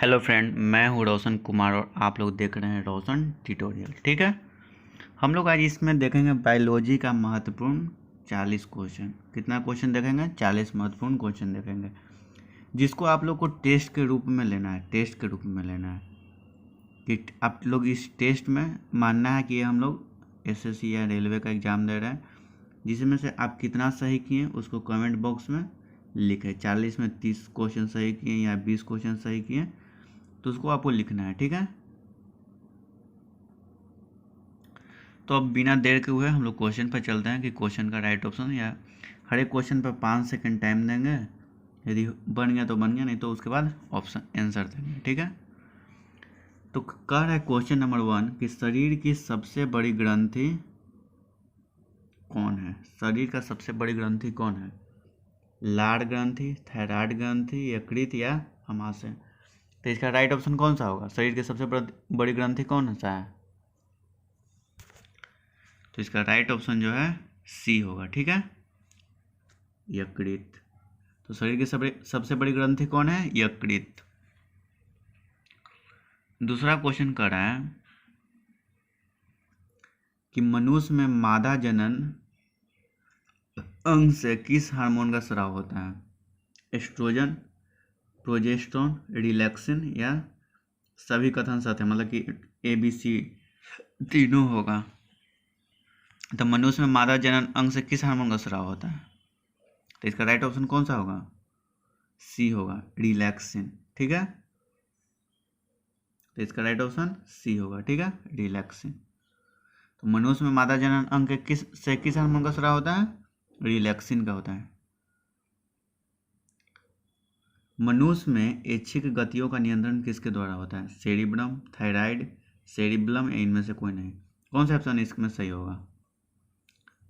Hello friend, मैं हूँ रोशन कुमार और आप लोग देख रहे हैं रोशन ट्यूटोरियल। ठीक है, हम लोग आज इसमें देखेंगे बायोलॉजी का महत्वपूर्ण 40 क्वेश्चन। कितना क्वेश्चन देखेंगे? 40 महत्वपूर्ण क्वेश्चन देखेंगे, जिसको आप लोग को टेस्ट के रूप में लेना है। टेस्ट के रूप में लेना है कि आप लोग इस टेस्ट में मानना है कि हम लोग एसएससी या रेलवे का एग्ज़ाम दे रहे हैं, जिसमें से आप कितना सही किए उसको कमेंट बॉक्स में लिखें। 40 में 30 क्वेश्चन सही किए या 20 क्वेश्चन सही किए तो उसको आपको लिखना है। ठीक है, तो अब बिना देर के हुए हम लोग क्वेश्चन पर चलते हैं कि क्वेश्चन का राइट ऑप्शन, या हर एक क्वेश्चन पर 5 सेकंड टाइम देंगे। यदि बन गया तो बन गया, नहीं तो उसके बाद ऑप्शन आंसर देंगे। ठीक है, तो कह रहा है क्वेश्चन नंबर 1 कि शरीर की सबसे बड़ी ग्रंथि कौन है? शरीर का सबसे बड़ी ग्रंथि कौन है? लार ग्रंथि, थायराइड ग्रंथि, यकृत या अमाशय? तो इसका राइट ऑप्शन कौन सा होगा? शरीर की सबसे बड़ी ग्रंथि कौन सा है? तो इसका राइट ऑप्शन जो है सी होगा। ठीक है, यकृत। तो शरीर की सबसे बड़ी ग्रंथि कौन है? यकृत। दूसरा क्वेश्चन कर रहा है कि मनुष्य में मादा जनन अंग से किस हार्मोन का स्राव होता है? एस्ट्रोजन, प्रोजेस्टेरोन, रिलैक्सिन या सभी कथन सत्य, मतलब कि ABC तीनों होगा। तो मनुष्य में मादा जनन अंग से किस हार्मोन का स्राव होता है? तो इसका राइट ऑप्शन कौन सा होगा? सी होगा, रिलैक्सिन। ठीक है, तो इसका राइट ऑप्शन सी होगा। ठीक है, रिलैक्सिन। तो मनुष्य में मादा जनन अंग के किस हार्मोन का स्राव होता है? रिलैक्सिन का होता है। मनुष्य में ऐच्छिक गतियों का नियंत्रण किसके द्वारा होता है? सेरिब्रम, थायराइड, सेरिब्लम या इनमें से कोई नहीं? कौन सा ऑप्शन इसमें सही होगा?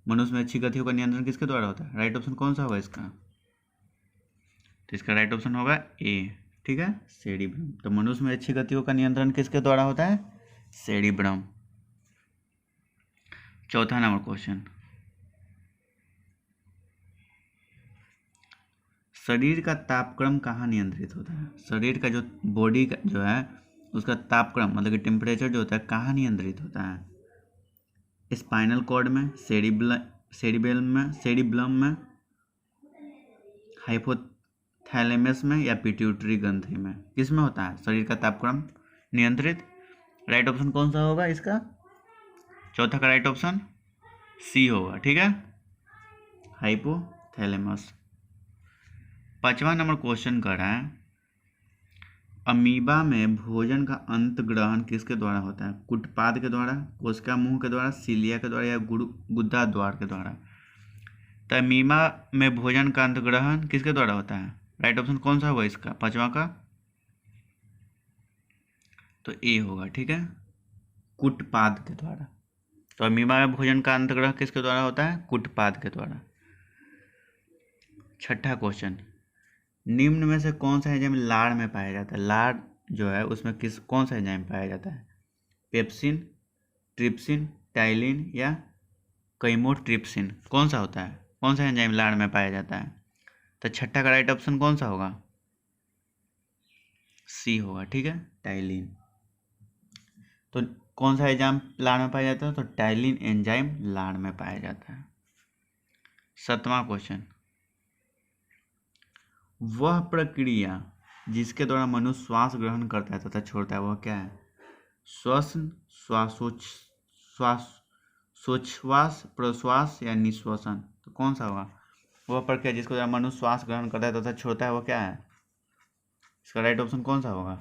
मनुष्य में ऐच्छिक गतियों का नियंत्रण किसके द्वारा होता है? राइट ऑप्शन कौन सा होगा इसका? तो इसका राइट ऑप्शन होगा ए। ठीक है, सेरिब्रम। तो मनुष्य में ऐच्छिक गतियों का नियंत्रण किसके द्वारा होता है? सेरिब्रम। चौथा नंबर क्वेश्चन, शरीर का तापक्रम कहाँ नियंत्रित होता है? शरीर का जो बॉडी का जो है उसका तापक्रम, मतलब कि टेम्परेचर जो होता है, कहाँ नियंत्रित होता है? स्पाइनल कॉर्ड में, सेरिबेलम में, हाइपोथैलेमस में या पिट्यूटरी ग्रंथि में? किस में होता है शरीर का तापक्रम नियंत्रित? राइट ऑप्शन कौन सा होगा इसका? चौथा का राइट ऑप्शन सी होगा। ठीक है, हाइपोथैलेमस। पांचवा नंबर क्वेश्चन कर रहा है, अमीबा में भोजन का अंत ग्रहण किसके द्वारा होता है? कुटपाद के द्वारा, कोशिका मुंह के द्वारा, सीलिया के द्वारा या गुदा द्वार के द्वारा? तो अमीबा में भोजन का अंत ग्रहण किसके द्वारा होता है? राइट ऑप्शन कौन सा होगा इसका पांचवा का? तो ए होगा। ठीक है, कुटपाद के द्वारा। तो अमीबा में भोजन का अंत ग्रहण किसके द्वारा होता है? कुटपाद के द्वारा। छठा क्वेश्चन, निम्न में से कौन सा एंजाइम लार में पाया जाता है? लार जो है उसमें कौन सा एंजाइम पाया जाता है? पेप्सिन, ट्रिप्सिन, टाइलिन या कैमोट्रिप्सिन? कौन सा होता है? कौन सा एंजाइम लार में पाया जाता है? तो छठा का राइट ऑप्शन कौन सा होगा? सी होगा। ठीक है, टाइलिन। तो कौन सा एंजाइम लार में पाया जाता है? तो टाइलिन एंजाइम लार में पाया जाता है। सातवां क्वेश्चन, वह प्रक्रिया जिसके द्वारा मनुष्य श्वास ग्रहण करता है तथा छोड़ता है वह क्या है? श्वसन, श्वासोच्छ्वास, प्रश्वास या निश्वसन? तो कौन सा होगा? वह प्रक्रिया जिसके द्वारा मनुष्य श्वास ग्रहण करता है तथा छोड़ता है वह क्या है? इसका राइट ऑप्शन कौन सा होगा?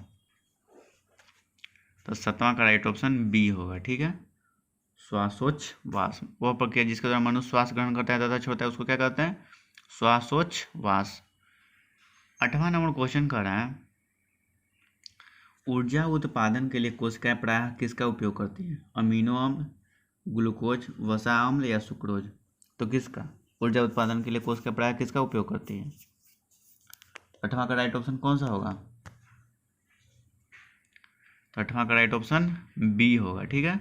तो सातवां का राइट ऑप्शन बी होगा। ठीक है, श्वासोच्छ्वास। वह प्रक्रिया जिसके द्वारा मनुष्य श्वास ग्रहण करता है तथा छोड़ता है उसको क्या कहते हैं? श्वासोच्छ्वास। आठवां नंबर क्वेश्चन कर रहा है, ऊर्जा उत्पादन के लिए कोशिकाएं प्रायः किसका उपयोग करती हैं? अमीनो अम्ल, ग्लूकोज, वसा अम्ल या सुक्रोज? तो किसका? ऊर्जा उत्पादन के लिए कोशिकाएं प्रायः किसका उपयोग करती है? आठवां का राइट ऑप्शन कौन सा होगा? तो आठवां का राइट ऑप्शन बी होगा। ठीक है,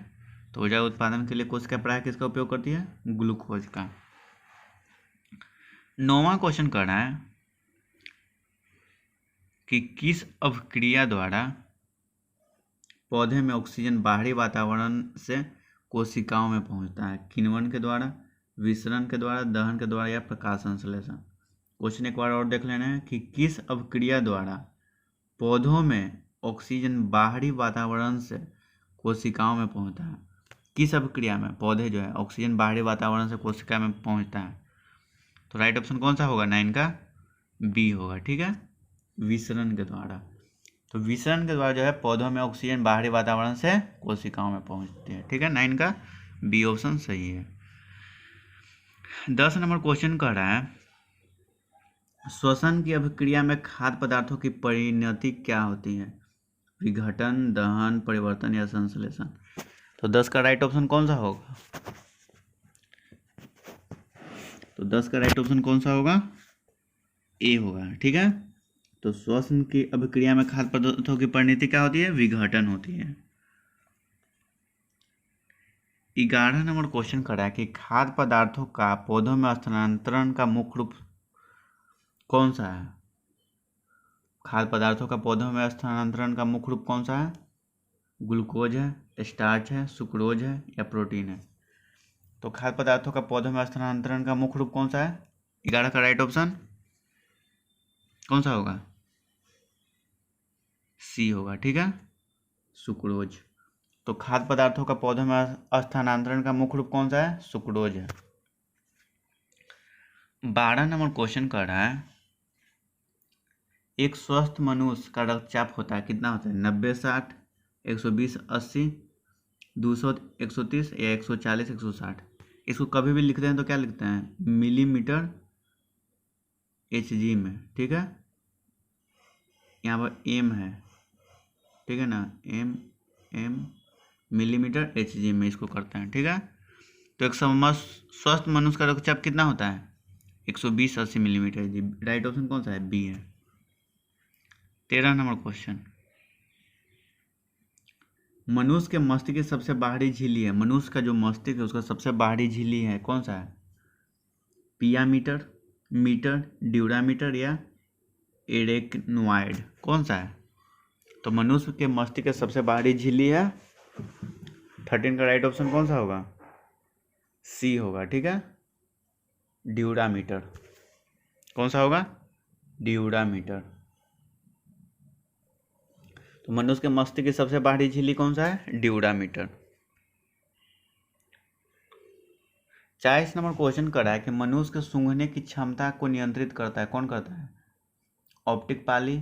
तो ऊर्जा उत्पादन के लिए कोशिकाएं प्रायः किसका उपयोग करती है? ग्लूकोज का। नौवां क्वेश्चन कर रहा है कि किस अभिक्रिया द्वारा पौधे में ऑक्सीजन बाहरी वातावरण से कोशिकाओं में पहुंचता है? किण्वन के द्वारा, विसरण के द्वारा, दहन के द्वारा या प्रकाश संश्लेषण? क्वेश्चन एक बार और देख लेना है कि किस अभिक्रिया द्वारा पौधों में ऑक्सीजन बाहरी वातावरण से कोशिकाओं में पहुंचता है? किस अभिक्रिया में पौधे जो है ऑक्सीजन बाहरी वातावरण से कोशिका में पहुंचता है? तो राइट ऑप्शन कौन सा होगा? 9 का बी होगा। ठीक है, विसरण के द्वारा। तो विसरण के द्वारा जो है पौधों में ऑक्सीजन बाहरी वातावरण से कोशिकाओं में पहुंचती है। ठीक है, 9 का बी ऑप्शन सही है। 10 नंबर क्वेश्चन कह रहा है श्वसन की अभिक्रिया में खाद्य पदार्थों की परिणति क्या होती है? विघटन, दहन, परिवर्तन या संश्लेषण? तो 10 का राइट ऑप्शन कौन सा होगा? तो 10 का राइट ऑप्शन कौन सा होगा? ए होगा। ठीक है, तो श्वसन की अभिक्रिया में खाद्य पदार्थों की परिणति क्या होती है? विघटन होती है। 11 नंबर क्वेश्चन कर रहा है कि खाद्य पदार्थों का पौधों में स्थानांतरण का मुख्य रूप कौन सा है? खाद्य पदार्थों का पौधों में स्थानांतरण का मुख्य रूप कौन सा है? ग्लूकोज है, स्टार्च है, सुक्रोज है या प्रोटीन है? तो खाद्य पदार्थों का पौधों में स्थानांतरण का मुख्य रूप कौन सा है? 11 का राइट ऑप्शन कौन सा होगा? सी होगा। ठीक है, सुक्रोज। तो खाद्य पदार्थों का पौधों में स्थानांतरण का मुख्य रूप कौन सा है? सुक्रोज है। 12 नंबर क्वेश्चन कर रहा है एक स्वस्थ मनुष्य का रक्तचाप होता है, कितना होता है? 90/60, 120/80, 200/130 या 140/160? इसको कभी भी लिखते हैं तो क्या लिखते हैं? मिलीमीटर HG में। ठीक है, यहाँ पर एम है। ठीक है ना, एम मिलीमीटर HG में इसको करते हैं। ठीक है, तो एक स्वस्थ मनुष्य का रक्तचाप कितना होता है? 120/80 मिलीमीटर HG। राइट ऑप्शन कौन सा है? बी है। 13 नंबर क्वेश्चन, मनुष्य के मस्तिष्क की सबसे बाहरी झिल्ली है, मनुष्य का जो मस्तिष्क है उसका सबसे बाहरी झिल्ली है, कौन सा है? पियामीटर, मीटर, ड्यूरामीटर या एरेक्नोइड? कौन सा है? तो मनुष्य के मस्तिष्क की सबसे बाहरी झिल्ली है 13 का राइट ऑप्शन कौन सा होगा? सी होगा। ठीक है, ड्यूरामीटर। कौन सा होगा? ड्यूरामीटर। तो मनुष्य के मस्तिष्क की सबसे बाहरी झिल्ली कौन सा है? ड्यूरामीटर। 40 नंबर क्वेश्चन कर रहा है कि मनुष्य के सूंघने की क्षमता को नियंत्रित करता है, कौन करता है? ऑप्टिक पाली,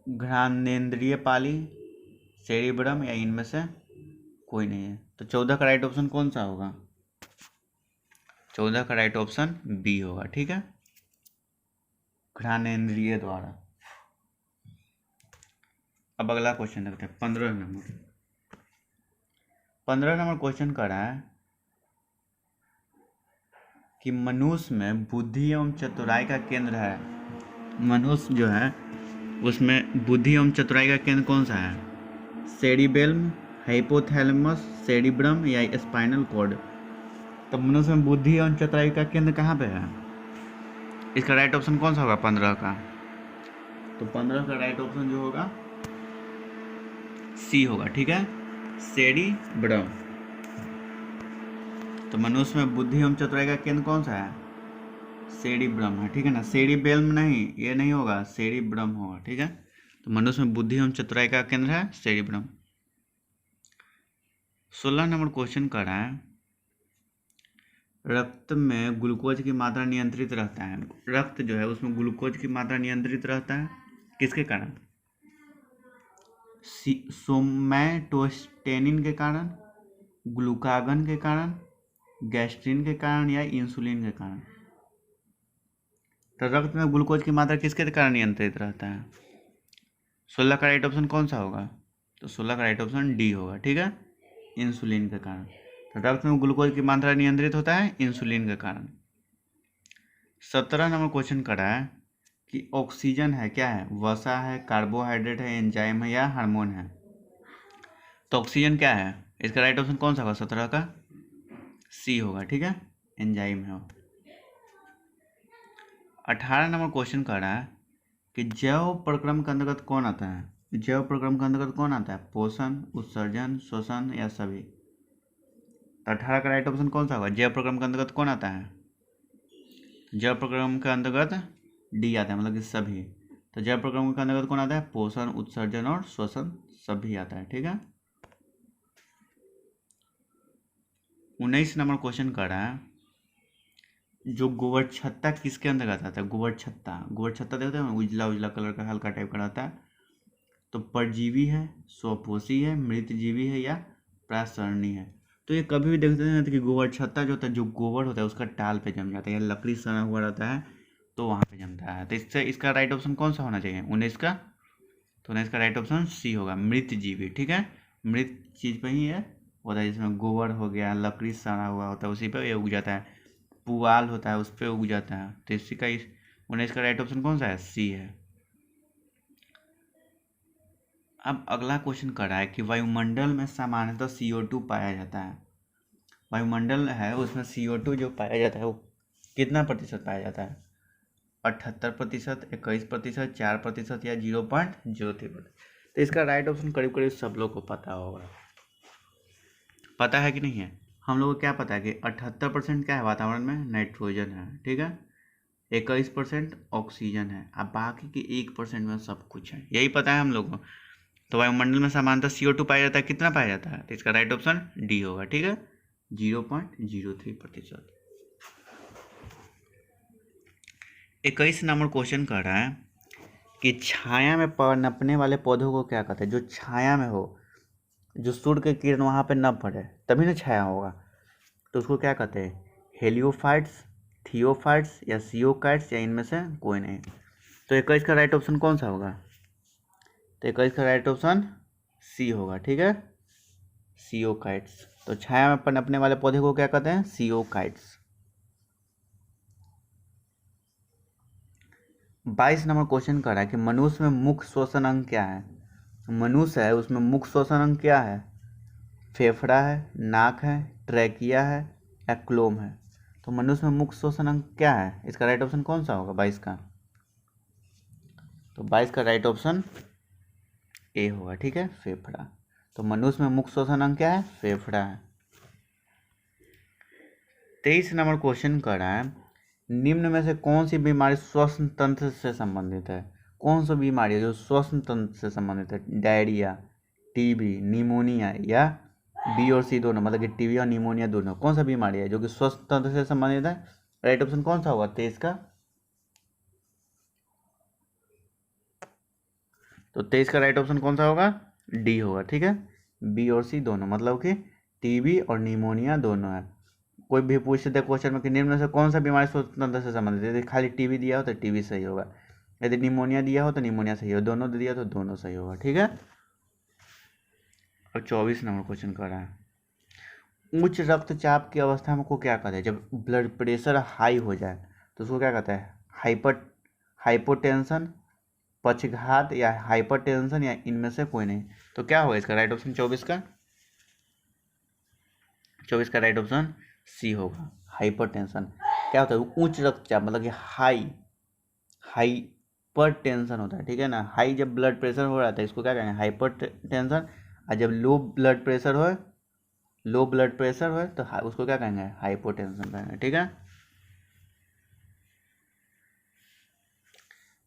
घ्राणेंद्रिय पाली, सेरिब्रम या इनमें से कोई नहीं है? तो 14 का राइट ऑप्शन कौन सा होगा? 14 का राइट ऑप्शन बी होगा। ठीक है, घ्राणेंद्रिय द्वारा। अब अगला क्वेश्चन देखते हैं 15 नंबर। 15 नंबर क्वेश्चन कर रहा है कि मनुष्य में बुद्धि एवं चतुराई का केंद्र है, मनुष्य जो है उसमें बुद्धि एवं चतुराई का केंद्र कौन सा है? सेरिबेलम, हाइपोथैलेमस, सेरिब्रम या स्पाइनल कॉर्ड? तो मनुष्य में बुद्धि एवं चतुराई का केंद्र कहाँ पे है? इसका राइट ऑप्शन कौन सा होगा 15 का? तो 15 का राइट ऑप्शन जो होगा सी होगा। ठीक है, सेरिब्रम। तो मनुष्य में बुद्धि एवं चतुराई का केंद्र कौन सा है? सेरिब्रम है। ठीक है ना, सेरिबेलम नहीं, ये नहीं होगा, सेरिब्रम होगा। ठीक है, तो मनुष्य में बुद्धि एवं चतुराई का केंद्र है सेरिब्रम। 16 नंबर क्वेश्चन कर रहा है रक्त में ग्लूकोज की मात्रा नियंत्रित रहता है, रक्त जो है उसमें ग्लूकोज की मात्रा नियंत्रित रहता है किसके कारण? सोमैटोस्टेनिन के कारण, ग्लूकागन के कारण, गैस्ट्रिन के कारण या इंसुलिन के कारण? तो रक्त में ग्लूकोज की मात्रा किसके कारण नियंत्रित रहता है? 16 का राइट ऑप्शन कौन सा होगा? तो 16 का राइट ऑप्शन डी होगा। ठीक है, इंसुलिन के कारण। तो रक्त में ग्लूकोज की मात्रा नियंत्रित होता है इंसुलिन के कारण। 17 नंबर क्वेश्चन कर रहा है कि ऑक्सीजन है क्या है? वसा है, कार्बोहाइड्रेट है, एंजाइम है या हार्मोन है? तो ऑक्सीजन क्या है? इसका राइट ऑप्शन कौन सा होगा? 17 का सी होगा। ठीक है, एंजाइम है। 18 नंबर क्वेश्चन कर रहा है कि जैव प्रक्रम के अंतर्गत कौन आता है? जैव प्रक्रम के अंतर्गत कौन आता है? पोषण, उत्सर्जन, श्वसन या सभी? तो 18 का राइट ऑप्शन कौन सा होगा? जैव प्रक्रम के अंतर्गत कौन आता है? जैव प्रक्रम के अंतर्गत डी आता है, मतलब कि सभी। तो जैव प्रक्रम के अंतर्गत कौन आता है? पोषण, उत्सर्जन और श्वसन सभी आता है। ठीक है। 19 नंबर क्वेश्चन कर रहा है, जो गोबर छत्ता किसके अंतर्गत आता है? गोबर छत्ता, गोबर छत्ता देखते हैं, उजला उजला कलर का हल्का टाइप का रहता है। तो परजीवी है, स्वपोषी है, मृतजीवी है या प्रासरणी है? तो ये कभी भी देखते हैं कि गोबर छत्ता जो होता है, जो गोबर होता है उसका टाल पे जम जाता है या लकड़ी सना हुआ रहता है तो वहाँ पे जमता है। तो इससे इसका राइट ऑप्शन कौन सा होना चाहिए? 19 का। तो 19 का राइट ऑप्शन सी होगा, मृतजीवी। ठीक है, मृत चीज़ पे ही है होता है, जिसमें गोबर हो गया, लकड़ी सना हुआ होता है उसी पे ये उग जाता है, पुआल होता है उस पर उग जाता है। तो इसी का 19 का राइट ऑप्शन कौन सा है? सी है। अब अगला क्वेश्चन कर रहा है कि वायुमंडल में सामान्यतः CO2 पाया जाता है। वायुमंडल है उसमें CO2 जो पाया जाता है वो कितना प्रतिशत पाया जाता है? 78%, 21%, 4% या 0.03%? तो इसका राइट ऑप्शन करीब करीब सब लोग को पता होगा। पता है कि नहीं है? हम लोग को क्या पता है कि 78% क्या है वातावरण में? नाइट्रोजन है। ठीक है, 21% ऑक्सीजन है, अब बाकी के 1% में सब कुछ है, यही पता है हम लोग को। तो वायुमंडल में सामान्यतः CO2 पाया जाता है, कितना पाया जाता है? तो इसका राइट ऑप्शन डी होगा। ठीक है, 0.03%। 21 नंबर क्वेश्चन कर रहा है कि छाया में पनपने वाले पौधों को क्या कहते हैं? जो छाया में हो, जो सूर्य के किरण वहाँ पे न पड़े तभी ना छाया होगा, तो उसको क्या कहते हैं? हेलियोफाइट्स, थियोफाइट्स या सियोकाइट्स या इनमें से कोई नहीं? तो 21 का राइट ऑप्शन कौन सा होगा? तो 21 का राइट ऑप्शन सी होगा। ठीक है, सियोकाइट्स। तो छाया में पनपने वाले पौधे को क्या कहते हैं? सियोकाइट्स। 22 नंबर क्वेश्चन कर रहा है कि मनुष्य में मुख्य श्वसन अंग क्या है? मनुष्य है उसमें मुख्य श्वसन अंग क्या है? फेफड़ा है, नाक है, ट्रैकिया है या क्लोम है? तो मनुष्य में मुख्य श्वसन अंग क्या है? इसका राइट ऑप्शन कौन सा होगा 22 का? तो 22 का राइट ऑप्शन ए होगा। ठीक है, फेफड़ा। तो मनुष्य में मुख्य श्वसन अंग क्या है? फेफड़ा है। 23 नंबर क्वेश्चन कर रहा है, निम्न में से कौन सी बीमारी श्वसन तंत्र से संबंधित है? कौन सी बीमारी है जो श्वसन तंत्र से संबंधित है? डायरिया, टीबी, निमोनिया या बी और सी दोनों, मतलब कि टीबी और निमोनिया दोनों? कौन सा बीमारी है जो कि श्वसन तंत्र से संबंधित है? राइट ऑप्शन कौन सा होगा 23 का? तो 23 का राइट ऑप्शन कौन सा होगा? डी होगा। ठीक है, बी और सी दोनों, मतलब कि टीबी और निमोनिया दोनों है। कोई भी पूछ दे क्वेश्चन में कि निम्न में से कौन सा बीमारी श्वसन तंत्र से संबंधित है, यदि खाली टीबी दिया हो तो टीबी सही होगा, यदि निमोनिया दिया हो तो निमोनिया सही होगा, दोनों दिया तो दोनों सही होगा। ठीक है। और 24 नंबर क्वेश्चन कर रहा है, उच्च रक्तचाप की अवस्था में को क्या कहते हैं? जब ब्लड प्रेशर हाई हो जाए तो उसको क्या कहते हैं? हाइपोटेंशन, पक्षघात या हाइपरटेंशन या इनमें से कोई नहीं? तो क्या होगा इसका राइट ऑप्शन 24 का? 24 का राइट ऑप्शन सी होगा, हाइपरटेंशन। क्या होता है? उच्च रक्तचाप, मतलब कि हाइपर टेंशन होता है। ठीक है ना, हाई जब ब्लड प्रेशर हो रहा था इसको क्या कहेंगे? Hyper tension. और जब लो ब्लड प्रेशर हो तो उसको क्या कहेंगे? हाइपोटेंशन कहेंगे। ठीक है।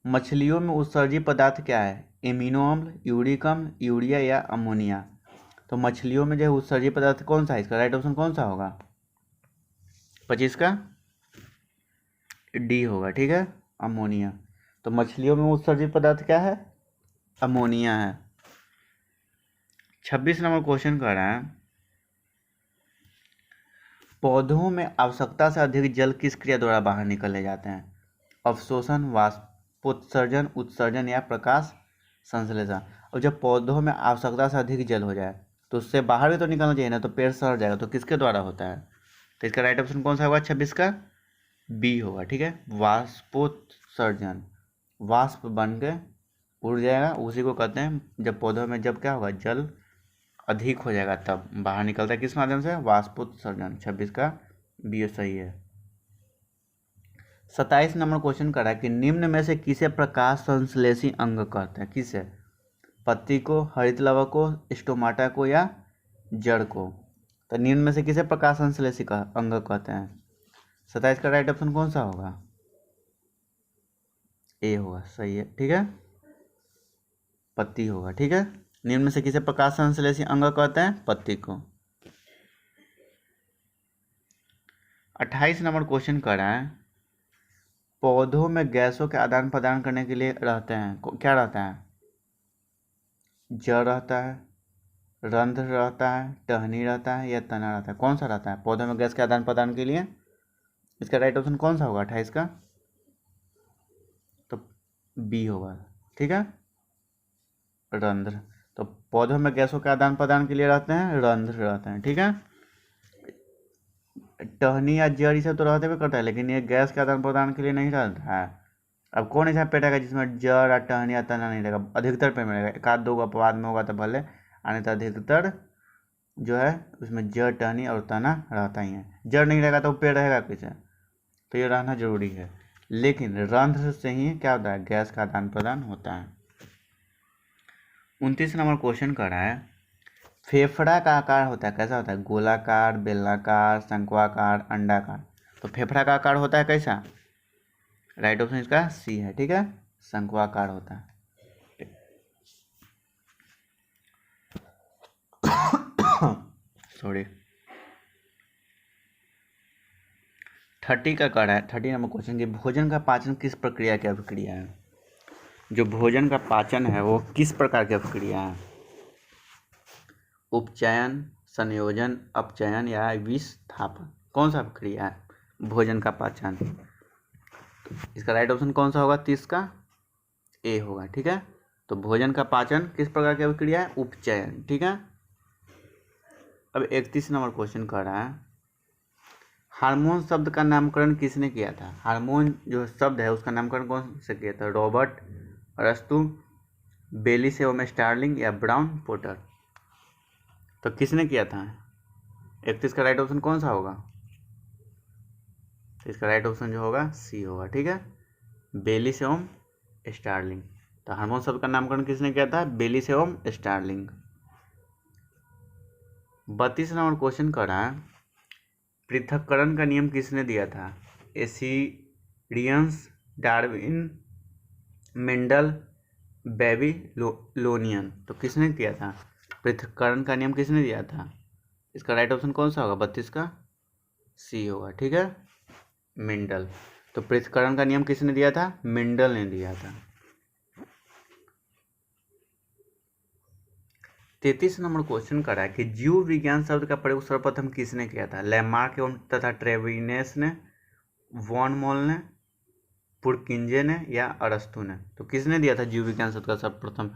मछलियों में उत्सर्जित पदार्थ क्या है? एमिनो अम्ल, यूरिक अम्ल, यूरिया या अमोनिया? तो मछलियों में जो उत्सर्जित पदार्थ कौन सा है? इसका राइट ऑप्शन कौन सा होगा? 25 का डी होगा। ठीक है, अमोनिया। तो मछलियों में उत्सर्जित पदार्थ क्या है? अमोनिया है। 26 नंबर क्वेश्चन कर रहा है, पौधों में आवश्यकता से अधिक जल किस क्रिया द्वारा बाहर निकले जाते हैं? अवशोषण, वाष्पोत्सर्जन, उत्सर्जन या प्रकाश संश्लेषण? और जब पौधों में आवश्यकता से अधिक जल हो जाए तो उससे बाहर भी तो निकलना चाहिए ना, तो पेड़ सड़ जाएगा, तो किसके द्वारा होता है? तो इसका राइट ऑप्शन कौन सा होगा 26 का? बी होगा। ठीक है, वाष्पोत्सर्जन, वाष्प बन के उड़ जाएगा, उसी को कहते हैं जब पौधों में जब क्या होगा? जल अधिक हो जाएगा तब बाहर निकलता है, किस माध्यम से? वाष्पोत्सर्जन। 26 का बी सही है। 27 नंबर क्वेश्चन कर रहा है कि निम्न में से किसे प्रकाश संश्लेषी अंग कहते हैं? किसे? पत्ती को, हरित लवक को, स्टोमाटा को या जड़ को? तो निम्न में से किसे प्रकाश संश्लेषी अंग कहते हैं? 27 का राइट ऑप्शन कौन सा होगा? ए होगा, सही है, ठीक है, पत्ती होगा, ठीक है। निम्न में से किसे प्रकाश संश्लेषी अंग कहते हैं? पत्ती को। 28 नंबर क्वेश्चन कर रहा है पौधों में गैसों के आदान प्रदान करने के लिए रहते हैं, क्या रहता है? जड़ रहता है, रंध्र रहता है, टहनी रहता है या तना रहता है? कौन सा रहता है पौधों में गैस के आदान प्रदान के लिए? इसका राइट ऑप्शन कौन सा होगा 28 का? तो बी होगा, ठीक है, रंध्र। तो पौधों में गैसों के आदान प्रदान के लिए रहते हैं, रंध्र रहते हैं, ठीक है। टहनी या जड़ ये सब तो रहते हुए करता है, लेकिन ये गैस के आदान प्रदान के लिए नहीं रहता है। अब कौन ऐसा पेड़ रहेगा जिसमें जड़ या टहनी या तना नहीं रहेगा? अधिकतर पेड़ में रहेगा, एक आध दो का अपवाद में होगा तो भले, अन्य तो अधिकतर जो है उसमें जड़, टहनी और तना रहता ही है। जड़ नहीं रहेगा तो पेड़ रहेगा कैसे? तो ये रहना जरूरी है, लेकिन रंध्र से ही क्या होता है? गैस का आदान प्रदान होता है। 29 नंबर क्वेश्चन कर रहा है फेफड़ा का आकार होता है, कैसा होता है? गोलाकार, बेलनाकार, शंक्वाकार, अंडाकार? तो फेफड़ा का आकार होता है कैसा? राइट ऑप्शन इसका सी है, ठीक है, शंक्वाकार होता है। सॉरी। 30 का कर रहा है, 30 नंबर क्वेश्चन की भोजन का पाचन किस प्रक्रिया की अभिक्रिया है? जो भोजन का पाचन है वो किस प्रकार की अभिक्रिया है? उपचयन, संयोजन, अपचयन या विस्थापन? कौन सा अभिक्रिया है भोजन का पाचन? इसका राइट ऑप्शन कौन सा होगा? 30 का ए होगा, ठीक है। तो भोजन का पाचन किस प्रकार की अभिक्रिया है? उपचयन, ठीक है। अब 31 नंबर क्वेश्चन कर रहा है हार्मोन शब्द का नामकरण किसने किया था? हार्मोन जो शब्द है उसका नामकरण कौन से किया था? रॉबर्ट, अरस्तु, बेलिस एवं स्टार्लिंग या ब्राउन पोटर? तो किसने किया था? 31 का राइट ऑप्शन कौन सा होगा? तो इसका राइट ऑप्शन जो होगा सी होगा, ठीक है, बेलिस एवं स्टार्लिंग। तो हार्मोन शब्द का नामकरण किसने किया था? बेलिस एवं स्टार्लिंग। 32 नंबर क्वेश्चन कर रहा है पृथक्करण का नियम किसने दिया था? Ascidians, Darwin, Mendel, Babylonian? तो किसने दिया था? पृथक्करण का नियम किसने दिया था? इसका राइट ऑप्शन कौन सा होगा? 32 का सी होगा, ठीक है, मेंडल। तो पृथक्करण का नियम किसने दिया था? मेंडल ने दिया था। 33 नंबर क्वेश्चन कर रहा है कि जीव विज्ञान शब्द का प्रयोग सर्वप्रथम किसने किया था? लैमार्क एवं तथा ट्रेविनेस ने, वॉन मोल ने, पुरकिंजे ने या अरस्तु ने? तो किसने दिया था जीव विज्ञान शब्द का सर्वप्रथम?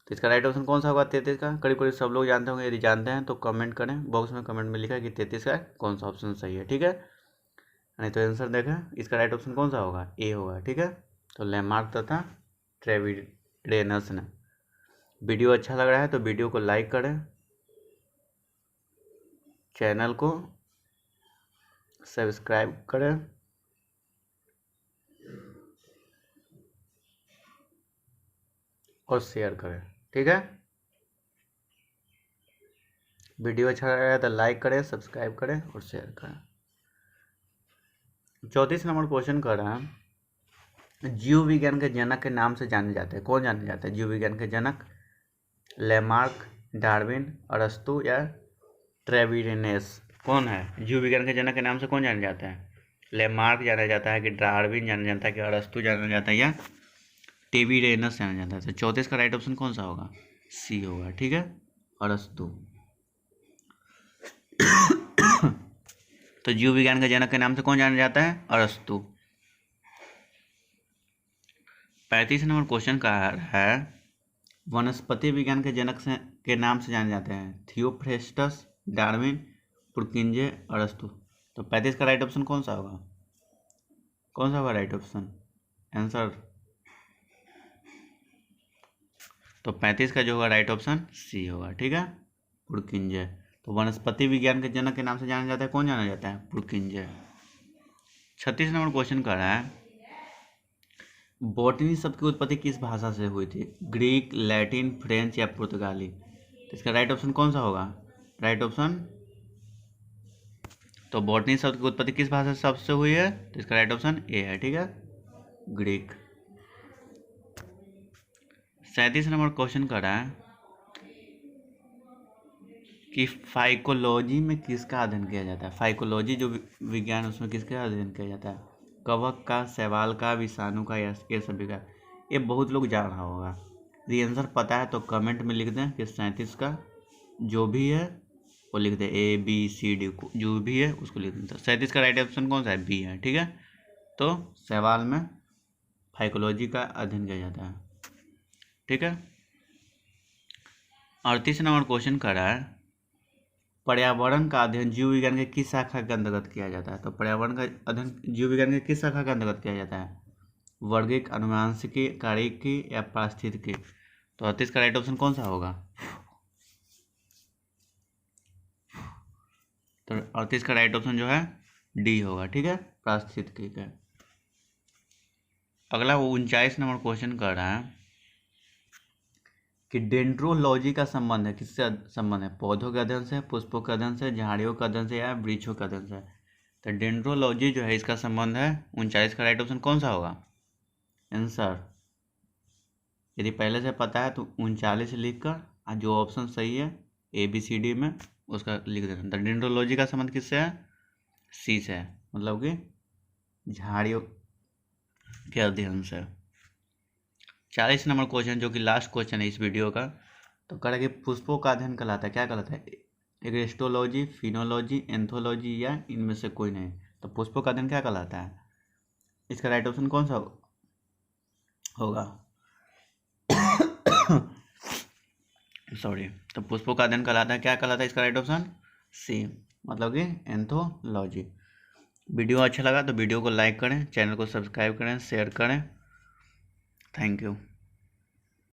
तो इसका राइट ऑप्शन कौन सा होगा? 33 का। करीब करीब सब लोग जानते होंगे, यदि जानते हैं तो कमेंट करें, बॉक्स में कमेंट में लिखा है कि 33 का कौन सा ऑप्शन सही है, ठीक है। नहीं तो आंसर देखें, इसका राइट ऑप्शन कौन सा होगा? ए होगा, ठीक है। तो लैमार्क तथा ट्रेविडेनस ने। वीडियो अच्छा लग रहा है तो वीडियो को लाइक करें, चैनल को सब्सक्राइब करें और शेयर करें, ठीक है। वीडियो अच्छा लग रहा है तो लाइक करें, सब्सक्राइब करें और शेयर करें। 34 नंबर क्वेश्चन कर रहा है जीव विज्ञान के जनक के नाम से जाने जाते हैं, कौन जाने जाते हैं जीव विज्ञान के जनक? लैमार्क, डार्विन, अरस्तु या ट्रेविडेनस? कौन है जीव विज्ञान के जनक के नाम से कौन जाने जाता है? लैमार्क जाना जाता है कि डार्विन जाना जाता है कि अरस्तु जाना जाता है या ट्रेविडेनस जाना जाता है? तो 34 का राइट ऑप्शन कौन सा होगा? सी होगा, ठीक है, अरस्तु। तो जीव विज्ञान के जनक के नाम से कौन जाना जाता है? अरस्तु। 35 नंबर क्वेश्चन का है वनस्पति विज्ञान के जनक के नाम से जाने जाते हैं? थियोफ्रेस्टस, डार्विन, पुरकिंजे, अरस्तु? तो 35 का राइट ऑप्शन कौन सा होगा? कौन सा होगा राइट ऑप्शन आंसर? तो 35 का जो होगा राइट ऑप्शन सी होगा, ठीक है, पुरकिंजे। तो वनस्पति विज्ञान के जनक के नाम से जाना जाता है, कौन जाना जाता है? पुरकिंजे। 36 नंबर क्वेश्चन कर रहा है, बॉटनी शब्द की उत्पत्ति किस भाषा से हुई थी? ग्रीक, लैटिन, फ्रेंच या पुर्तगाली? तो इसका राइट ऑप्शन कौन सा होगा? राइट ऑप्शन, तो बॉटनी शब्द की उत्पत्ति किस भाषा से शब्द से हुई है? तो इसका राइट ऑप्शन ए है, ठीक है, ग्रीक। 37 नंबर क्वेश्चन कर रहा है कि फाइकोलॉजी में किसका अध्ययन किया जाता है? फाइकोलॉजी जो विज्ञान, उसमें किसका अध्ययन किया जाता है? कवक का, शैवाल का, विषाणु का या ये सभी का? ये बहुत लोग जान रहा होगा। यदि आंसर पता है तो कमेंट में लिख दें कि 37 का जो भी है वो लिख दें, ए बी सी डी, जो भी है उसको लिख दें। 37 का राइट ऑप्शन कौन सा है? बी है, ठीक है। तो शैवाल में फाइकोलॉजी का अध्ययन किया जाता है, ठीक है। 38 नंबर क्वेश्चन कर रहा है, पर्यावरण का अध्ययन जीव विज्ञान के किस शाखा के अंतर्गत किया जाता है? तो पर्यावरण का अध्ययन जीव विज्ञान के किस शाखा के अंतर्गत किया जाता है? वर्गिक, अनुवांशिकी, कार्यिकी या पारिस्थितिकी? तो 38 का राइट ऑप्शन कौन सा होगा? तो 38 का राइट ऑप्शन जो है डी होगा, ठीक है, पारिस्थितिकी का। अगला 39 नंबर क्वेश्चन कर रहा है कि डेंड्रोलॉजी का संबंध है, किससे संबंध है? पौधों के अध्ययन से, पुष्पों के अध्ययन से, झाड़ियों के अध्ययन से या वृक्षों के अध्ययन से? तो डेंड्रोलॉजी जो है इसका संबंध है। 39 का राइट ऑप्शन कौन सा होगा? आंसर, यदि पहले से पता है तो 39 लिख कर जो ऑप्शन सही है ए बी सी डी में उसका लिख देना। तो डेंड्रोलॉजी का संबंध किससे है? सी से है, मतलब कि झाड़ियों के अध्ययन से। 40 नंबर क्वेश्चन जो कि लास्ट क्वेश्चन है इस वीडियो का, तो कह रहा है कि पुष्पों का अध्ययन कहलाता है, क्या कहलाता है? एग्रेस्टोलॉजी, फिनोलॉजी, एंथोलॉजी या इनमें से कोई नहीं? तो पुष्पों का अध्ययन क्या कहलाता है? इसका राइट ऑप्शन कौन सा होगा? सॉरी, तो पुष्पों का अध्ययन कहलाता है, क्या कहलाता है? इसका राइट ऑप्शन सी, मतलब कि एंथोलॉजी। वीडियो अच्छा लगा तो वीडियो को लाइक करें, चैनल को सब्सक्राइब करें, शेयर करें। Thank you.